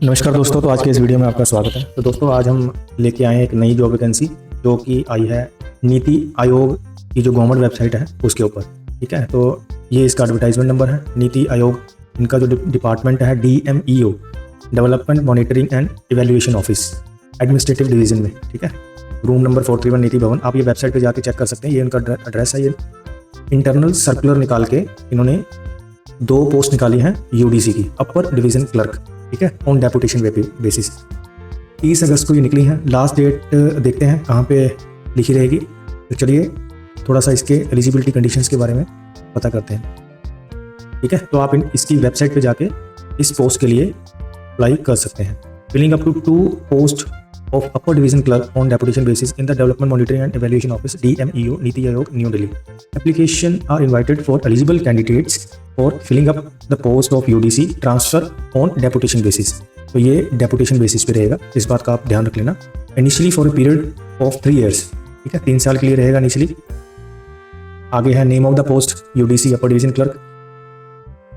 नमस्कार दोस्तों, तो आज के इस वीडियो में आपका स्वागत है। तो दोस्तों आज हम लेके आए हैं एक नई जॉब वैकेंसी जो कि आई है नीति आयोग की जो गवर्नमेंट वेबसाइट है उसके ऊपर। ठीक है, तो ये इसका एडवर्टाइजमेंट नंबर है। नीति आयोग इनका जो डिपार्टमेंट है DMEO, development monitoring and evaluation office, administrative division में। ठीक है, रूम नंबर 431 नीति भवन। आप ये वेबसाइट पर जाकर चेक कर सकते हैं। ये इनका एड्रेस है। ये इंटरनल सर्कुलर निकाल के इन्होंने 2 पोस्ट निकाली हैं UDC की, अपर डिवीजन क्लर्क। ठीक है, ऑन डेपुटेशन बेसिस 30 अगस्त को ये निकली हैं। लास्ट डेट देखते हैं कहाँ पे लिखी रहेगी। तो चलिए थोड़ा सा इसके एलिजिबिलिटी कंडीशंस के बारे में पता करते हैं। ठीक है, तो आप इसकी वेबसाइट पे जाके इस पोस्ट के लिए अप्लाई कर सकते हैं। Filling up to 2 post of upper division clerk on deputation basis in the development monitoring and evaluation office DMEO, NITI Aayog, New Delhi. Application are invited for eligible candidates और filling up the post of UDC transfer on deputation basis. तो ये deputation basis पे रहेगा, इस बात का आप ध्यान रख लेना। Initially for a period of 3 years. ठीक है, 3 साल के लिए रहेगा इनिशियली। आगे है name of the post UDC upper division clerk.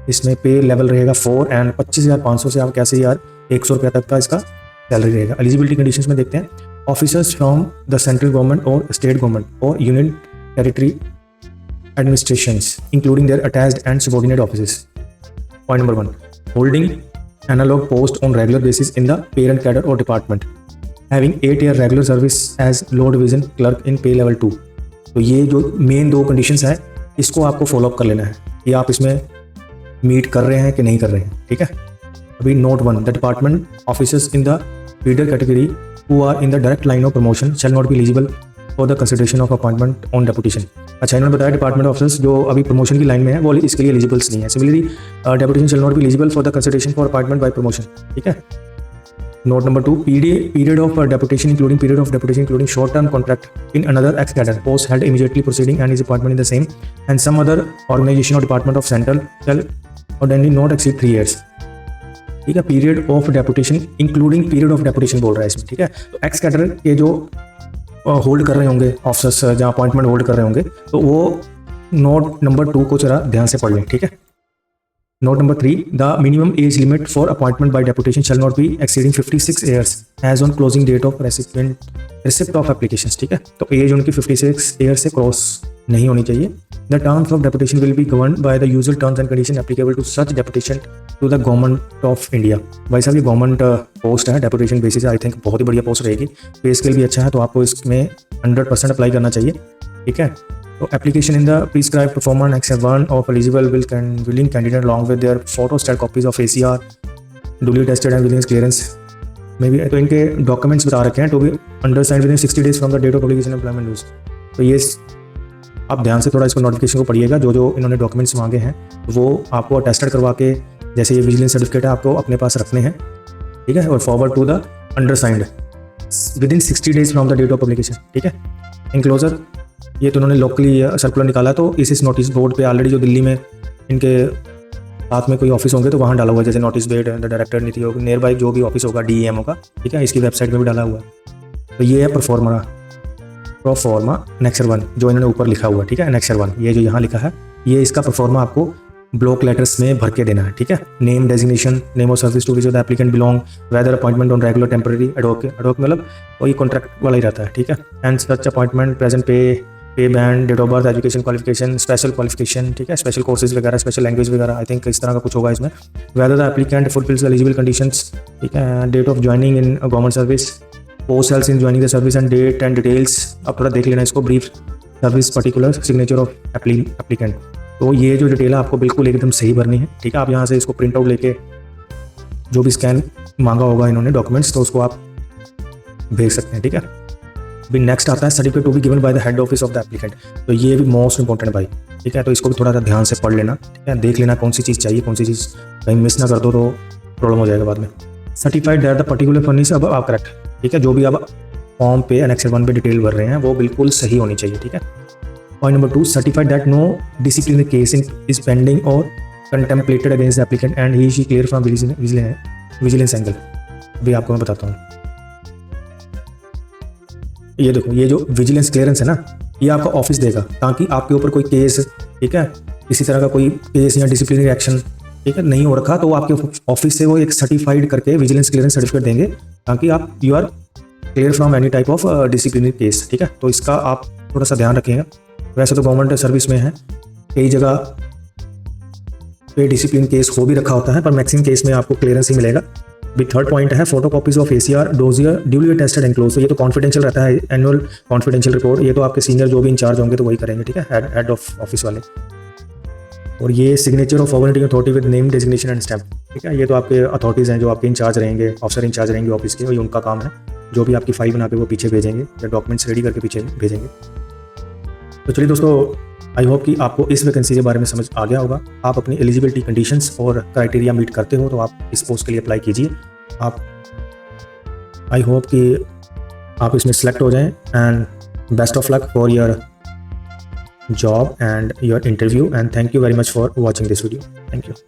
इसमें पे लेवल रहेगा 4 एंड 25,500 से आप कैसे यार 100 रुपये तक का इसका सैलरी रहेगा। एलिजिबिलिटी कंडीशंस में देखते हैं। Officers from the central government और स्टेट गवर्नमेंट और union territory administrations including their attached and subordinate offices. Point number 1, holding analog post on regular basis in the parent cadre or department, having 8-year regular service as low division clerk in pay level 2. तो ये जो main 2 conditions है इसको आपको follow up कर लेना है कि आप इसमें मीट कर रहे हैं कि नहीं कर रहे हैं। ठीक है, अभी note 1, the department officers in the feeder category who are in the direct line of promotion shall not be eligible for the consideration of appointment on deputation. अच्छा, इन्होंने बताया डिपार्टमेंट ऑफिसर्स जो अभी प्रमोशन की लाइन में है वो इसके लिए एलिजिबल्स नहीं है। Similarly deputation shall not be eligible for the consideration for appointment by promotion. ठीक है, note number 2, period of deputation including short term contract in another ex cadre post held immediately proceeding and is appointment in the same and some other organisation और department of central shall ordinary not exceed 3 years. ठीक है, period of deputation including period of deputation बोल रहा है इसमें। ठीक है, तो एक्स कैडर के जो होल्ड कर रहे होंगे ऑफिसर्स, जहाँ अपॉइंटमेंट होल्ड कर रहे होंगे, तो वो नोट नंबर 2 को जरा ध्यान से पढ़ लें। ठीक है, note number 3, the minimum age limit for appointment by deputation shall not be exceeding 56 years age on closing date of receipt of applications. ठीक है, तो एज उनकी 56 ईयर्स से क्रॉस नहीं होनी चाहिए। The terms of deputation will be governed by the usual terms and condition applicable to such deputation to the government of India. भाई साहब, ये गवर्नमेंट पोस्ट है, डेपुटेशन बेसिस, आई थिंक बहुत ही बढ़िया पोस्ट रहेगी। पे स्केल भी अच्छा है, तो आपको इसमें 100% अप्लाई करना चाहिए। ठीक है, तो application in the prescribe performance X1 of eligible willing candidate along with their photostat copies of ACR duly tested and willing clearance में भी। तो इनके डॉक्यूमेंट्स बता रखे हैं to be undersigned within 60 days from the date of publication employment news. तो ये आप ध्यान से थोड़ा इसको नोटिफिकेशन को पढ़िएगा। जो जो इन्होंने डॉक्यूमेंट्स मांगे हैं वो आपको अटेस्टेड करवा के, जैसे ये विजिलेंस सर्टिफिकेट है, आपको अपने पास रखने हैं। ठीक है, और forward to the undersigned within 60 days from the date of publication. ठीक है, इंक्लोजर ये तो उन्होंने लोकली सर्कुलर निकाला, तो इस नोटिस बोर्ड पे ऑलरेडी जो दिल्ली में इनके साथ में कोई ऑफिस होंगे तो वहाँ डाला हुआ है, जैसे notice board the director NITI Aayog near by जो भी ऑफिस होगा DEMO का। ठीक है, इसकी वेबसाइट में भी डाला हुआ है। तो ये है प्रोफॉर्मा एनेक्सर 1 जो इन्होंने ऊपर लिखा हुआ है। ठीक है, एनेक्सर 1 ये जो यहाँ लिखा है, ये इसका प्रोफॉर्मा आपको ब्लॉक लेटर्स में भर के देना है। ठीक है, name designation, name of service to which the applicant belong, whether appointment on regular temporary advocate मतलब वही कॉन्ट्रैक्ट वाला ही रहता है। ठीक है, and such appointment, present pay band, date of birth, education qualification, special qualification. ठीक है, स्पेशल कोर्सेज वगैरह, स्पेशल लैंग्वेज वगैरह, आई थिंक इस तरह का कुछ होगा इसमें। Whether the applicant fulfils eligible conditions. ठीक है, date of joining in government service, post held in joining the service and date and details. अब थोड़ा देख लेना इसको, brief service particular signature of applicant. तो ये जो डिटेल है आपको बिल्कुल एकदम सही भरनी है। ठीक है, आप यहाँ से इसको प्रिंट आउट लेके जो भी स्कैन मांगा होगा इन्होंने डॉक्यूमेंट्स, तो उसको आप भेज सकते हैं। ठीक है, अभी नेक्स्ट आता है certificate to be given by the head office of the applicant. तो ये भी मोस्ट इंपॉर्टेंट भाई। ठीक है, तो इसको भी थोड़ा सा ध्यान से पढ़ लेना। ठीक है, देख लेना कौन सी चीज़ चाहिए, कौन सी चीज़ कहीं मिस ना कर दो तो प्रॉब्लम हो जाएगा बाद में। Certified that the particular furnish अब आप करेक्ट। ठीक है, जो भी आप फॉर्म पे एनेक्सर 1 पे डिटेल भर रहे हैं वो बिल्कुल सही होनी चाहिए। ठीक है, point number 2, certified that no disciplinary case is pending और contemplated against the applicant and he she clear from vigilance angle. अभी आपको मैं बताता हूँ, ये देखो, ये जो विजिलेंस क्लियरेंस है ना, ये आपका ऑफिस देगा ताकि आपके ऊपर कोई केस, ठीक है, किसी तरह का कोई केस या डिसिप्लिनरी एक्शन ठीक है, नहीं हो रखा तो वो आपके ऑफिस से वो एक सर्टिफाइड करके विजिलेंस क्लियरेंस सर्टिफिकेट देंगे, ताकि आप you are clear from any type of disciplinary case. ठीक है, तो इसका आप थोड़ा सा ध्यान रखिएगा। वैसे तो गवर्नमेंट सर्विस में है, कई जगह पे डिसिप्लिन केस हो भी रखा होता है, पर मैक्सिमम केस में आपको क्लियरेंस ही मिलेगा। भी थर्ड पॉइंट है photo copies of ACR dossier duly tested enclose. तो ये तो कॉन्फिडेंशियल रहता है, एनुअल कॉन्फिडेंशियल रिपोर्ट। ये तो आपके सीनियर जो भी इंचार्ज होंगे तो वही करेंगे। ठीक है, हेड ऑफ ऑफिस वाले। और ये signature of organising authority with name designation and stamp. ठीक है, ये तो आपके अथॉरिटीज़ हैं जो आपके इंचार्ज रहेंगे, ऑफिसर इंचार्ज रहेंगे ऑफिस के, वही उनका काम है। जो भी आपकी फाइल बना के वो पीछे भेजेंगे या डॉक्यूमेंट्स रेडी करके पीछे भेजेंगे। तो चलिए दोस्तों, आई होप कि आपको इस वैकेंसी के बारे में समझ आ गया होगा। आप अपनी एलिजिबिलिटी कंडीशंस और क्राइटेरिया मीट करते हो तो आप इस पोस्ट के लिए अप्लाई कीजिए। आप आई होप कि आप इसमें सेलेक्ट हो जाएं, and best of luck for your job and your interview, and thank you very much for watching this video. Thank you.